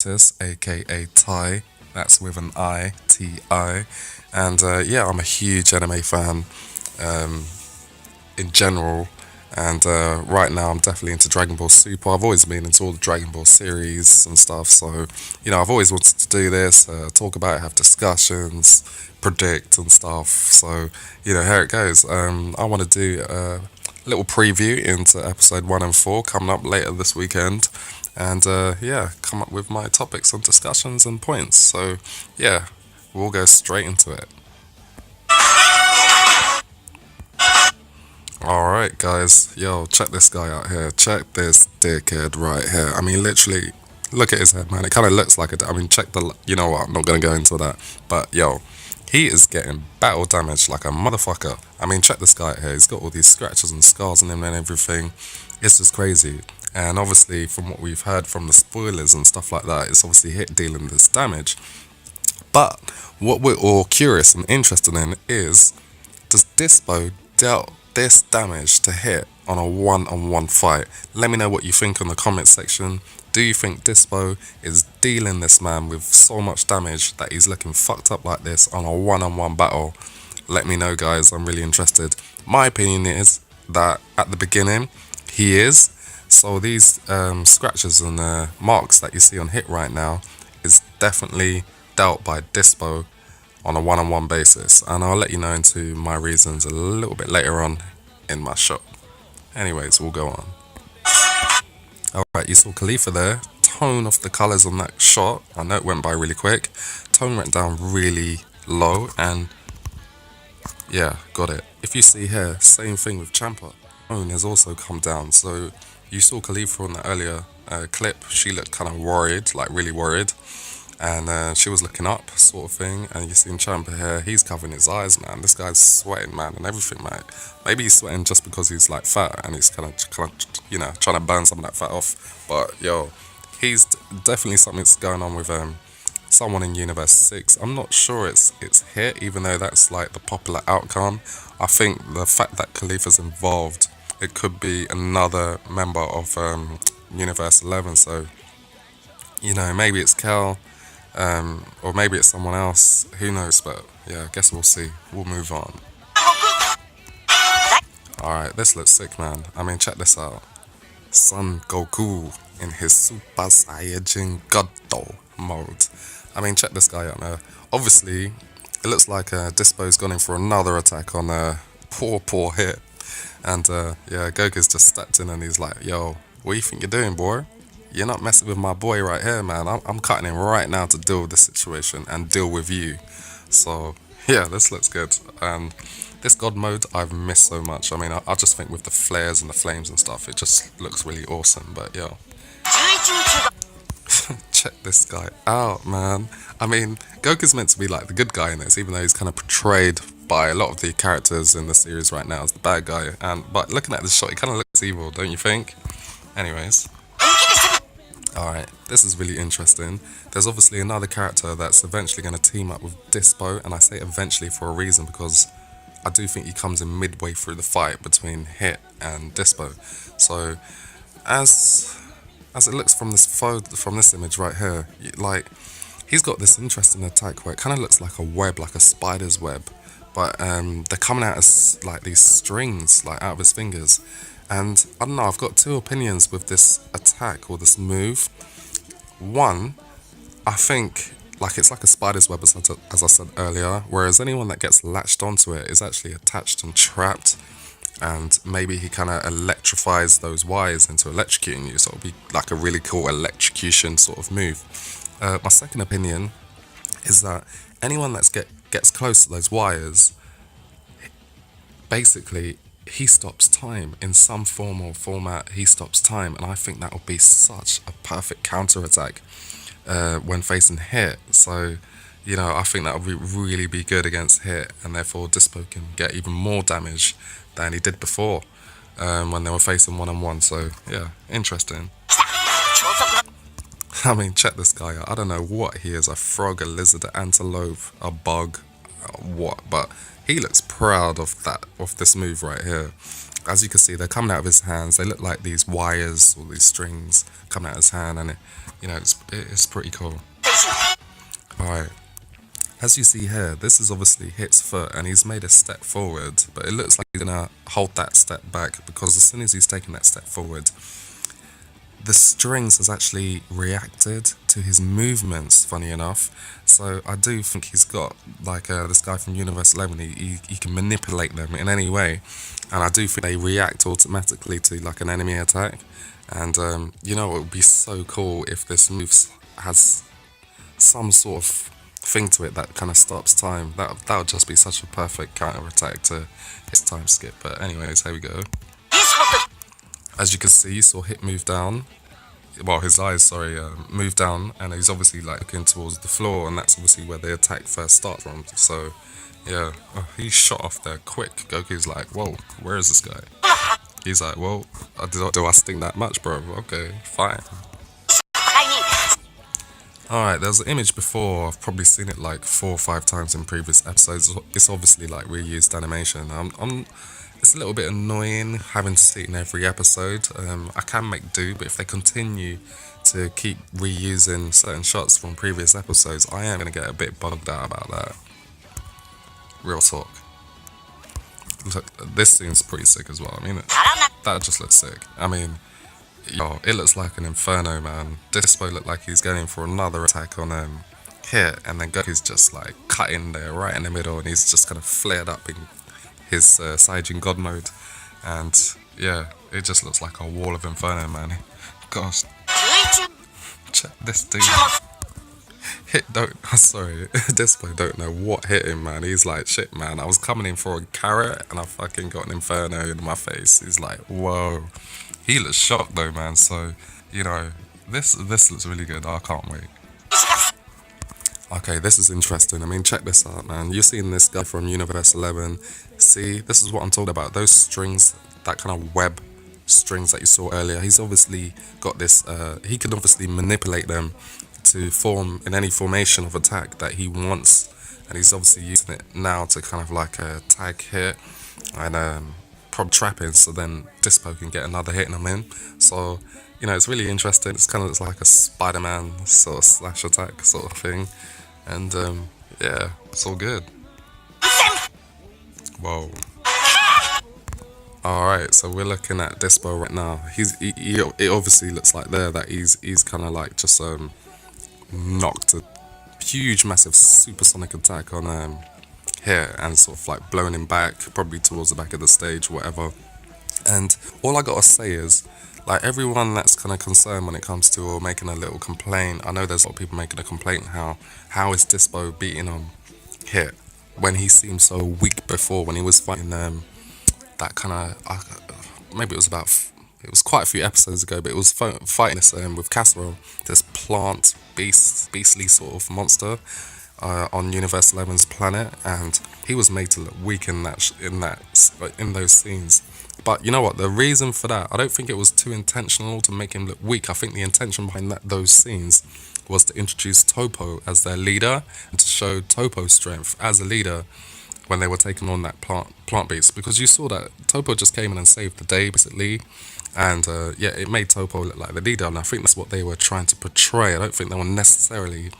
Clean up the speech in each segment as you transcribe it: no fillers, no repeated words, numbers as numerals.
Titus, aka Ty. That's with an I, T-I. And yeah, I'm a huge anime fan um, in general. And right now, I'm definitely into Dragon Ball Super. I've always been into all the Dragon Ball series and stuff. So, I've always wanted to do this, talk about it, have discussions, predict and stuff. So, here it goes. I want to do a little preview into episode 1 and 4 coming up later this weekend. And yeah, come up with my topics and discussions and points. So, yeah, we'll go straight into it. Alright, guys. Yo, check this guy out here. Check this dickhead right here. I mean, literally, look at his head, man. It kind of looks like a. I mean, check the. You know what? I'm not going to go into that. But, yo, he is getting battle damage like a motherfucker. I mean, check this guy out here. He's got all these scratches and scars on him and everything. It's just crazy. And obviously, from what we've heard from the spoilers and stuff like that, it's obviously hit dealing this damage. But what we're all curious and interested in is, does Dyspo dealt this damage to hit on a one-on-one fight? Let me know what you think in the comment section. Do you think Dyspo is dealing this man with so much damage that he's looking fucked up like this on a one-on-one battle? Let me know, guys. I'm really interested. My opinion is that at the beginning, he is. So these scratches and marks that you see on hit right now is definitely dealt by Dyspo on a one-on-one basis, and I'll let you know into my reasons a little bit later on in my shot. Anyways, we'll go on. Alright, you saw Khalifa there. Tone of the colours on that shot, I know it went by really quick. Tone went down really low, and yeah, got it. If you see here, same thing with Champa. Tone has also come down, so you saw Khalifa on the earlier clip. She looked kind of worried, like really worried. And she was looking up, sort of thing. And you seen Champa here, he's covering his eyes, man. This guy's sweating, man, and everything, mate. Maybe he's sweating just because he's like fat and he's kind of, trying to burn some of that fat off. But yo, he's definitely something's going on with someone in Universe 6. I'm not sure it's hit, even though that's like the popular outcome. I think the fact that Khalifa's involved, it could be another member of Universe 11. So, maybe it's Cal. Or maybe it's someone else, who knows, but yeah, I guess we'll see. We'll move on. Alright, this looks sick, man. I mean, check this out. Son Goku in his Super Saiyajin Goddo mode. I mean, check this guy out now. Obviously, it looks like Dispo's gone in for another attack on a poor hit. And yeah, Goku's just stepped in and he's like, yo, what do you think you're doing, boy? You're not messing with my boy right here, man. I'm cutting him right now to deal with this situation and deal with you. So, yeah, this looks good. And this God mode, I've missed so much. I mean, I just think with the flares and the flames and stuff, it just looks really awesome. But, yo. Check this guy out, man. I mean, Goku's meant to be like the good guy in this, even though he's kind of portrayed by a lot of the characters in the series right now as the bad guy. But looking at this shot, he kind of looks evil, don't you think? Anyways. Alright, this is really interesting. There's obviously another character that's eventually going to team up with Dyspo, and I say eventually for a reason because I do think he comes in midway through the fight between Hit and Dyspo. So, as it looks from this image right here, like, he's got this interesting attack where it kind of looks like a web, like a spider's web, but they're coming out as like these strings, like out of his fingers. And I don't know, I've got two opinions with this attack or this move. One, I think like it's like a spider's web, as I said earlier, whereas anyone that gets latched onto it is actually attached and trapped. And maybe he kind of electrifies those wires into electrocuting you, so it'll be like a really cool electrocution sort of move. My second opinion is that anyone that gets close to those wires, basically, he stops time in some form or format. He stops time, and I think that would be such a perfect counter attack when facing Hit. So, I think that would really be good against Hit, and therefore Dyspo can get even more damage than he did before when they were facing one-on-one. So yeah, interesting. I mean, check this guy out. I don't know what he is, a frog, a lizard, an antelope, a bug, what, but he looks proud of this move right here. As you can see, they're coming out of his hands. They look like these wires or these strings coming out of his hand, and it's pretty cool. All right. As you see here, this is obviously Hit's foot, and he's made a step forward, but it looks like he's gonna hold that step back because as soon as he's taken that step forward, the strings has actually reacted to his movements, funny enough. So I do think he's got, like this guy from Universe 11, he can manipulate them in any way. And I do think they react automatically to like an enemy attack. And it would be so cool if this move has some sort of thing to it that kind of stops time. That would just be such a perfect counter attack to his time skip. But anyways, here we go. As you can see, you saw Hit move down. Well, his eyes, sorry, move down, and he's obviously like looking towards the floor, and that's obviously where the attack first starts from. So, yeah, he shot off there quick. Goku's like, whoa, where is this guy? He's like, well, do I stink that much, bro? Okay, fine. Alright, there's an image before. I've probably seen it like 4 or 5 times in previous episodes. It's obviously like reused animation. It's a little bit annoying having to see it in every episode. I can make do, but if they continue to keep reusing certain shots from previous episodes, I am going to get a bit bugged out about that. Real talk. Look, this scene's pretty sick as well. I mean, that just looks sick. I mean, it looks like an inferno, man. Dyspo looked like he's going for another attack on Hit, and then Goku's just like cutting there right in the middle, and he's just kind of flared up in his Saiyajin God mode, and yeah, it just looks like a wall of inferno, man. Gosh, check this dude. Dyspo don't know what hit him, man. He's like, shit, man, I was coming in for a carrot and I fucking got an inferno in my face. He's like, whoa. He looks shocked though, man. So, this looks really good. I can't wait. Okay, this is interesting. I mean, check this out, man. You're seeing this guy from Universe 11. See, this is what I'm talking about. Those strings, that kind of web strings that you saw earlier. He's obviously got this, he can obviously manipulate them to form in any formation of attack that he wants. And he's obviously using it now to kind of like tag Hit and probably trapping, so then Dyspo can get another hit on him. So, it's really interesting. It's kind of like a Spider-Man sort of slash attack sort of thing. And yeah, it's all good. Whoa. Alright, so we're looking at Dyspo right now. It obviously looks like there that he's kind of like just knocked a huge massive supersonic attack on Hit and sort of like blowing him back, probably towards the back of the stage, whatever. And all I gotta say is, like, everyone that's kind of concerned when it comes to or making a little complaint, I know there's a lot of people making a complaint how is Dyspo beating on Hit when he seemed so weak before when he was fighting that kind of maybe it was quite a few episodes ago, but it was fighting this with Casserole, this plant beastly sort of monster on Universe 11's planet, and he was made to look weak in those scenes. But you know what? The reason for that, I don't think it was too intentional to make him look weak. I think the intention behind those scenes was to introduce Topo as their leader and to show Topo's strength as a leader when they were taking on that plant beast. Because you saw that Topo just came in and saved the day, basically. And it made Topo look like the leader. And I think that's what they were trying to portray. I don't think they were necessarily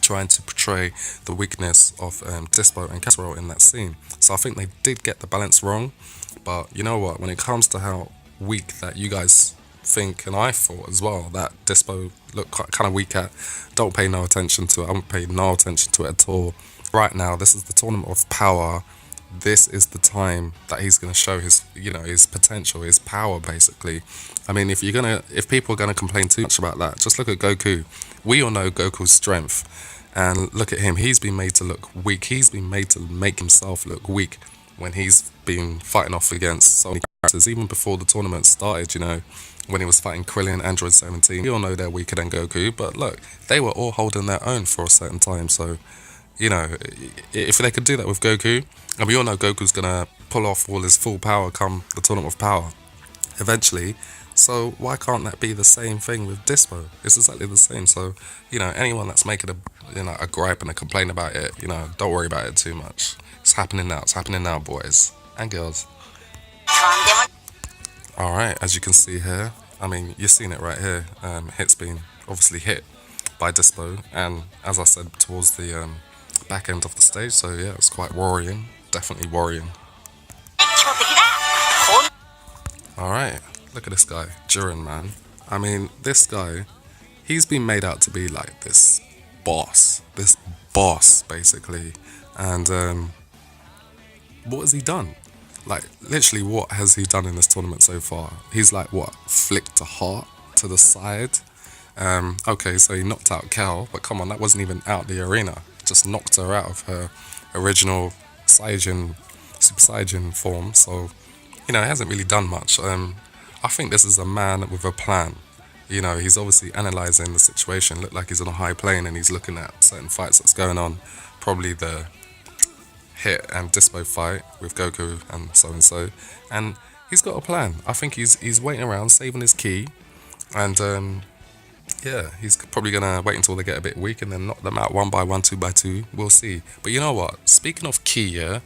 trying to portray the weakness of Dyspo and Casserole in that scene. So I think they did get the balance wrong. But you know what, when it comes to how weak that you guys think, and I thought as well, that Dyspo looked kind of weak at, don't pay no attention to it. I don't pay no attention to it at all. Right now, this is the tournament of power. This is the time that he's going to show his potential, his power, basically. I mean, if people are going to complain too much about that, just look at Goku. We all know Goku's strength, and look at him. He's been made to look weak. He's been made to make himself look weak when he's been fighting off against so many characters, even before the tournament started, when he was fighting Krillin, Android 17. We all know they're weaker than Goku, but look, they were all holding their own for a certain time. So, if they could do that with Goku, and we all know Goku's gonna pull off all his full power come the tournament of power eventually, so why can't that be the same thing with Dyspo? It's exactly the same. So, anyone that's making a gripe and a complaint about it, don't worry about it too much. It's happening now, boys and girls. All right, as you can see here, I mean, you're seeing it right here. Hit's been obviously hit by Dyspo, and as I said, towards the back end of the stage. So yeah, it's quite worrying. Definitely worrying. All right, look at this guy, Jiren, man. I mean, this guy, he's been made out to be like this boss, basically. And what has he done? Like, literally, what has he done in this tournament so far? He's like, what, flicked a heart to the side? Okay, so he knocked out Cal, but come on, that wasn't even out the arena. Just knocked her out of her original Saiyajin, Super Saiyajin form. So, he hasn't really done much. I think this is a man with a plan. He's obviously analysing the situation. Looked like he's on a high plane and he's looking at certain fights that's going on. Probably the Hit and Dyspo fight with Goku and so and so. And he's got a plan. I think he's waiting around, saving his ki. And yeah, he's probably going to wait until they get a bit weak and then knock them out one by one, two by two. We'll see. But you know what? Speaking of ki, yeah,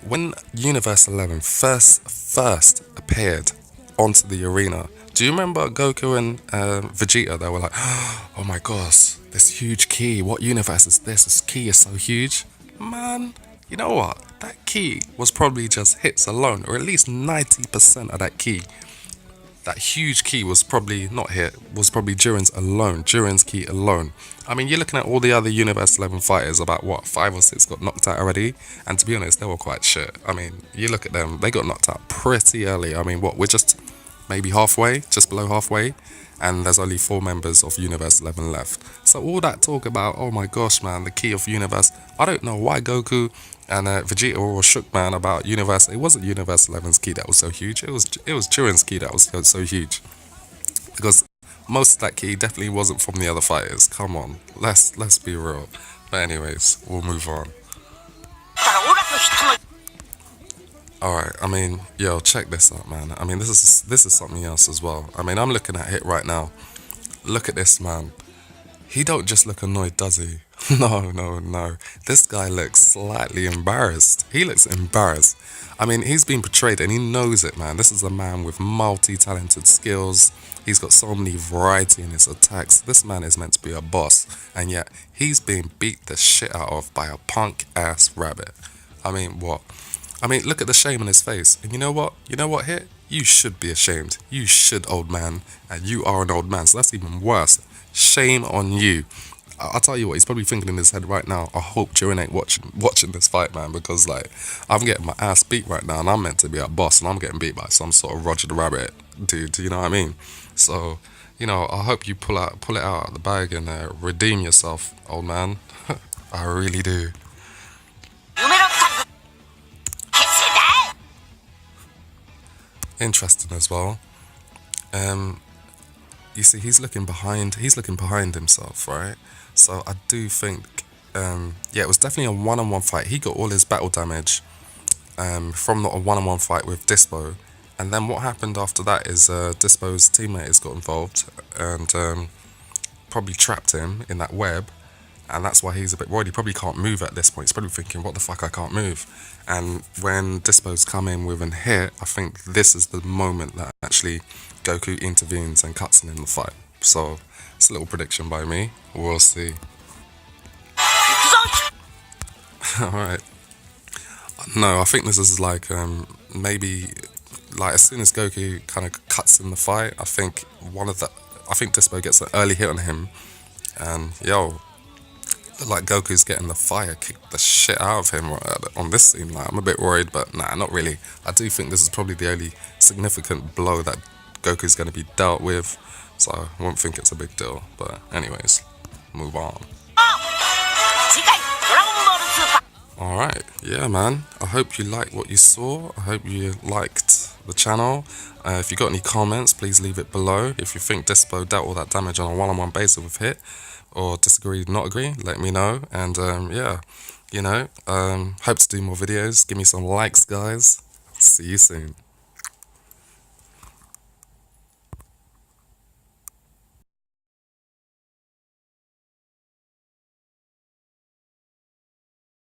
when Universe 11 first appeared onto the arena, do you remember Goku and Vegeta? They were like, oh my gosh, this huge key. What universe is this? This key is so huge. Man, you know what? That key was probably just hits alone, or at least 90% of that key. That huge key was probably not hit, was probably Jiren's key alone. I mean, you're looking at all the other Universe 11 fighters, about what, 5 or 6 got knocked out already? And to be honest, they were quite shit. I mean, you look at them, they got knocked out pretty early. I mean, what, we're just maybe halfway, just below halfway, and there's only 4 members of Universe 11 left. So all that talk about, oh my gosh, man, the key of Universe, I don't know why Goku and Vegeta were all shook, man, about Universe. It wasn't Universe 11's key that was so huge. It was Jiren's key that was so huge, because most of that key definitely wasn't from the other fighters. Come on, let's be real. But anyways, we'll move on. Alright, I mean, yo, check this out, man. I mean, this is something else as well. I mean, I'm looking at it right now. Look at this, man. He don't just look annoyed, does he? No, no, no. This guy looks slightly embarrassed. He looks embarrassed. I mean, he's been portrayed and he knows it, man. This is a man with multi-talented skills. He's got so many variety in his attacks. This man is meant to be a boss, and yet he's being beat the shit out of by a punk-ass rabbit. I mean, what? I mean, look at the shame on his face. And you know what? You know what, Hit? You should be ashamed. You should, old man. And you are an old man, so that's even worse. Shame on you. I'll tell you what, he's probably thinking in his head right now, I hope Jiren ain't watching this fight, man, because, like, I'm getting my ass beat right now, and I'm meant to be a boss, and I'm getting beat by some sort of Roger the Rabbit dude, you know what I mean? So, I hope you pull it out of the bag and redeem yourself, old man. I really do. Interesting as well. You see, he's looking behind himself, right? So I do think, yeah, it was definitely a one-on-one fight. He got all his battle damage from a one-on-one fight with Dyspo. And then what happened after that is Dyspo's teammates got involved and probably trapped him in that web. And that's why he's a bit worried. He probably can't move at this point. He's probably thinking, what the fuck, I can't move. And when Dyspo's come in with an hit, I think this is the moment that actually Goku intervenes and cuts in the fight. So it's a little prediction by me. We'll see. Alright. No, I think this is like maybe like as soon as Goku kind of cuts in the fight, I think Dyspo gets an early hit on him. And yo, like Goku's getting the fire kicked the shit out of him on this scene. Like, I'm a bit worried, but nah, not really. I do think this is probably the only significant blow that Goku's going to be dealt with, so I won't think it's a big deal. But anyways, move on. Alright, yeah, man. I hope you liked what you saw. I hope you liked the channel. If you got any comments, please leave it below. If you think Dyspo dealt all that damage on a one-on-one basis with Hit, or disagree, not agree, let me know. And yeah, hope to do more videos. Give me some likes, guys. See you soon.